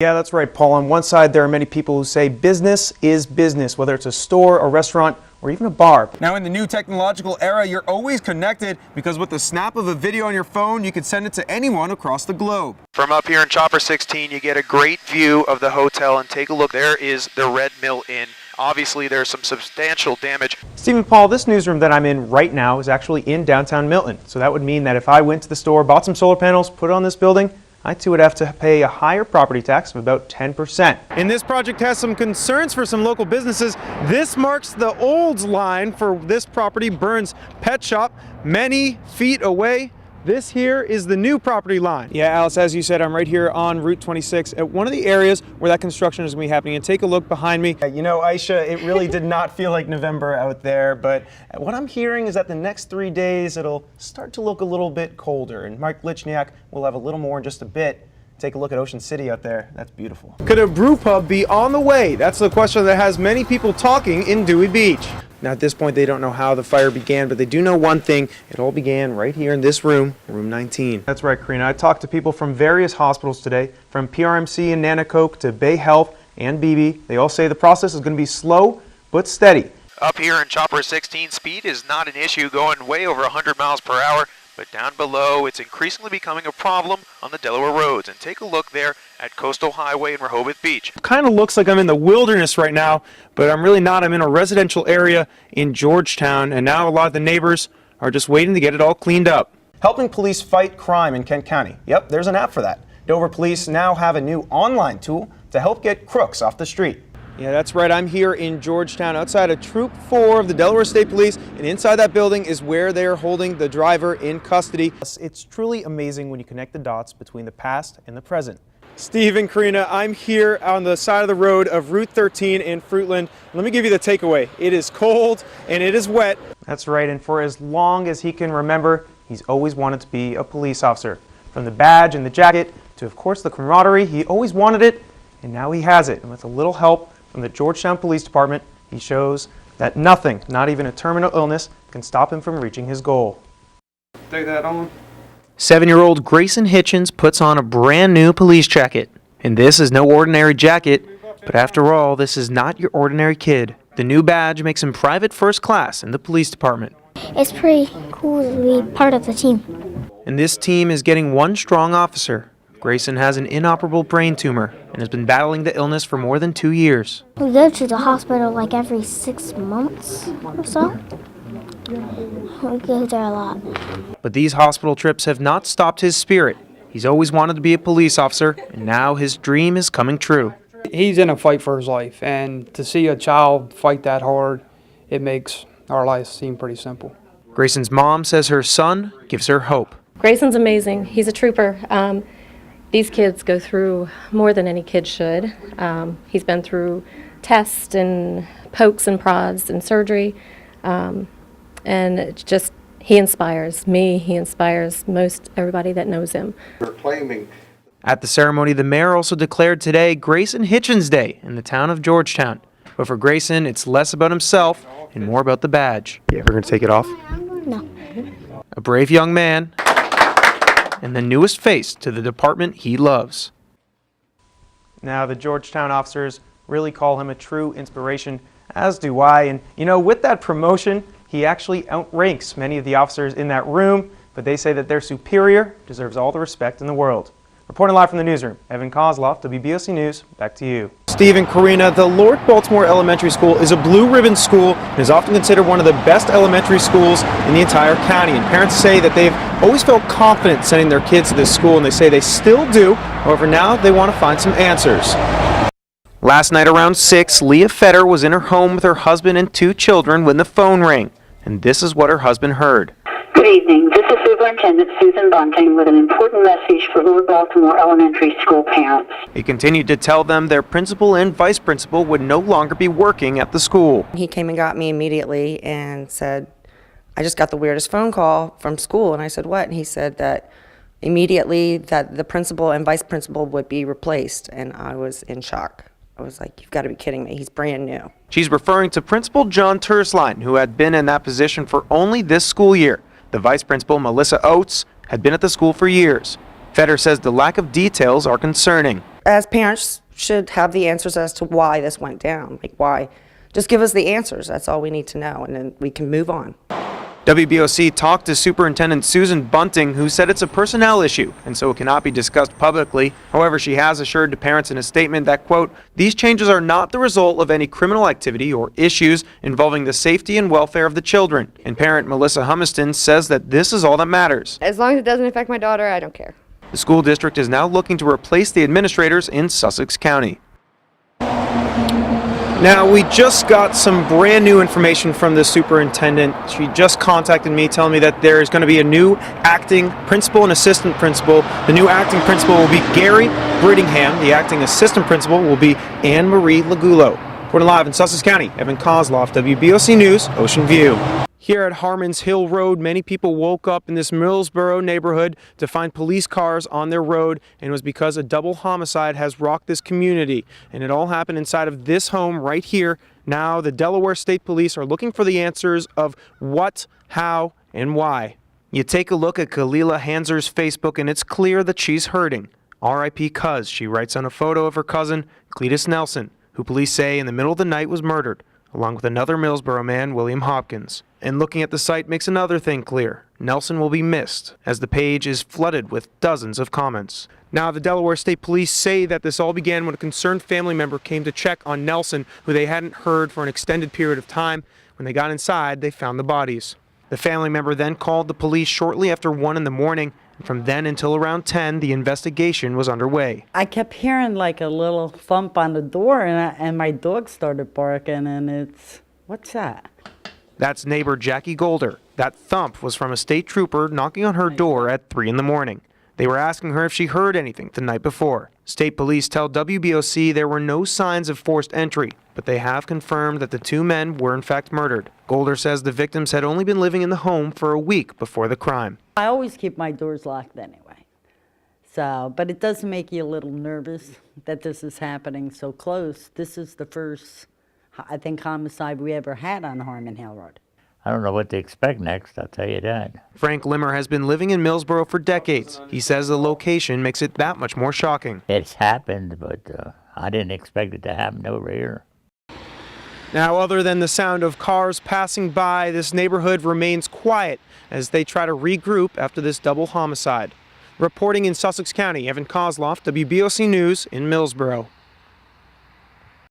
Yeah, that's right, Paul. On one side, there are many people who say business is business, whether it's a store, a restaurant, or even a bar. Now, in the new technological era, you're always connected because with the snap of a video on your phone, you can send it to anyone across the globe. From up here in Chopper 16, you get a great view of the hotel, and take a look. There is the Red Mill Inn. Obviously, there's some substantial damage. Stephen, Paul, this newsroom that I'm in right now is actually in downtown Milton. So that would mean that if I went to the store, bought some solar panels, put it on this building, I too would have to pay a higher property tax of about 10%. And this project has some concerns for some local businesses. This marks the Olds line for this property, Burns Pet Shop, many feet away. This here is the new property line. Yeah, Alice, as you said, I'm right here on Route 26 at one of the areas where that construction is going to be happening. And take a look behind me. You know, Aisha, it really did not feel like November out there, but what I'm hearing is that the next 3 days it'll start to look a little bit colder. And Mike Lichniak will have a little more in just a bit. Take a look at Ocean City out there. That's beautiful. Could a brew pub be on the way? That's the question that has many people talking in Dewey Beach. Now, at this point, they don't know how the fire began, but they do know one thing. It all began right here in this room, room 19. That's right, Karina. I talked to people from various hospitals today, from PRMC and Nanacoke to Bay Health and BB. They all say the process is going to be slow but steady. Up here in Chopper 16, speed is not an issue, going way over 100 miles per hour. But down below, it's increasingly becoming a problem on the Delaware roads. And take a look there at Coastal Highway in Rehoboth Beach. Kind of looks like I'm in the wilderness right now, but I'm really not. I'm in a residential area in Georgetown, and now a lot of the neighbors are just waiting to get it all cleaned up. Helping police fight crime in Kent County. Yep, there's an app for that. Dover Police now have a new online tool to help get crooks off the street. Yeah, that's right. I'm here in Georgetown outside of Troop 4 of the Delaware State Police, and inside that building is where they are holding the driver in custody. It's truly amazing when you connect the dots between the past and the present. Steve and Karina, I'm here on the side of the road of Route 13 in Fruitland. Let me give you the takeaway. It is cold and it is wet. That's right, and for as long as he can remember, he's always wanted to be a police officer. From the badge and the jacket to, of course, the camaraderie, he always wanted it, and now he has it. And with a little help from the Georgetown Police Department, he shows that nothing, not even a terminal illness, can stop him from reaching his goal. Take that on. 7-year-old Grayson Hitchens puts on a brand new police jacket. And this is no ordinary jacket, but after all, this is not your ordinary kid. The new badge makes him private first class in the police department. It's pretty cool to be part of the team. And this team is getting one strong officer. Grayson has an inoperable brain tumor and has been battling the illness for more than 2 years. We go to the hospital like every 6 months or so. We go there a lot. But these hospital trips have not stopped his spirit. He's always wanted to be a police officer, and now his dream is coming true. He's in a fight for his life, and to see a child fight that hard, it makes our life seem pretty simple. Grayson's mom says her son gives her hope. Grayson's amazing. He's a trooper. These kids go through more than any kid should. He's been through tests and pokes and prods and surgery. And it's just, he inspires me. He inspires most everybody that knows him. At the ceremony, the mayor also declared today Grayson Hitchens Day in the town of Georgetown. But for Grayson, it's less about himself and more about the badge. Yeah, we're going to take it off. No. A brave young man and the newest face to the department he loves. Now, the Georgetown officers really call him a true inspiration, as do I. And, you know, with that promotion, he actually outranks many of the officers in that room, but they say that their superior deserves all the respect in the world. Reporting live from the newsroom, Evan Kozloff, WBOC News, back to you. Steve and Karina, the Lord Baltimore Elementary School is a blue ribbon school and is often considered one of the best elementary schools in the entire county. And parents say that they've always felt confident sending their kids to this school, and they say they still do. However, now they want to find some answers. Last night around 6, Leah Fetter was in her home with her husband and 2 children when the phone rang. And this is what her husband heard. Good evening. This is Superintendent Susan Bunting with an important message for Lord Baltimore Elementary School parents. He continued to tell them their principal and vice principal would no longer be working at the school. He came and got me immediately and said, I just got the weirdest phone call from school. And I said, what? And he said that immediately that the principal and vice principal would be replaced. And I was in shock. I was like, you've got to be kidding me. He's brand new. She's referring to Principal John Tersline, who had been in that position for only this school year. The vice principal, Melissa Oates, had been at the school for years. Fetter says the lack of details are concerning. as parents, should have the answers as to why this went down. Like, why? Just give us the answers. That's all we need to know, and then we can move on. WBOC talked to Superintendent Susan Bunting, who said it's a personnel issue, and so it cannot be discussed publicly. However, she has assured to parents in a statement that, quote, these changes are not the result of any criminal activity or issues involving the safety and welfare of the children. And parent Melissa Humiston says that this is all that matters. As long as it doesn't affect my daughter, I don't care. The school district is now looking to replace the administrators in Sussex County. Now, we just got some brand new information from the superintendent. She just contacted me telling me that there is going to be a new acting principal and assistant principal. The new acting principal will be Gary Brittingham. The acting assistant principal will be Anne Marie Lagulo. Reporting live in Sussex County, Evan Kozloff, WBOC News, Ocean View. Here at Harmon's Hill Road, many people woke up in this Millsboro neighborhood to find police cars on their road, and it was because a double homicide has rocked this community. And it all happened inside of this home right here. Now the Delaware State Police are looking for the answers of what, how, and why. You take a look at Kalila Hanser's Facebook and it's clear that she's hurting. R.I.P. Cuz, she writes on a photo of her cousin, Cletus Nelson, who police say in the middle of the night was murdered, along with another Millsboro man, William Hopkins. And looking at the site makes another thing clear. Nelson will be missed, as the page is flooded with dozens of comments. Now, the Delaware State Police say that this all began when a concerned family member came to check on Nelson, who they hadn't heard for an extended period of time. When they got inside, they found the bodies. The family member then called the police shortly after 1 in the morning, and from then until around 10, the investigation was underway. I kept hearing like a little thump on the door, and my dog started barking, and it's, what's that? That's neighbor Jackie Golder. That thump was from a state trooper knocking on her door at 3 in the morning. They were asking her if she heard anything the night before. State police tell WBOC there were no signs of forced entry, but they have confirmed that the two men were in fact murdered. Golder says the victims had only been living in the home for a week before the crime. I always keep my doors locked anyway. So, but it does make you a little nervous that this is happening so close. This is the first, I think, homicide we ever had on Harmon Hill Road. I don't know what to expect next, I'll tell you that. Frank Limmer has been living in Millsboro for decades. He says the location makes it that much more shocking. It's happened, but I didn't expect it to happen over here. Now, other than the sound of cars passing by, this neighborhood remains quiet as they try to regroup after this double homicide. Reporting in Sussex County, Evan Kozloff, WBOC News in Millsboro.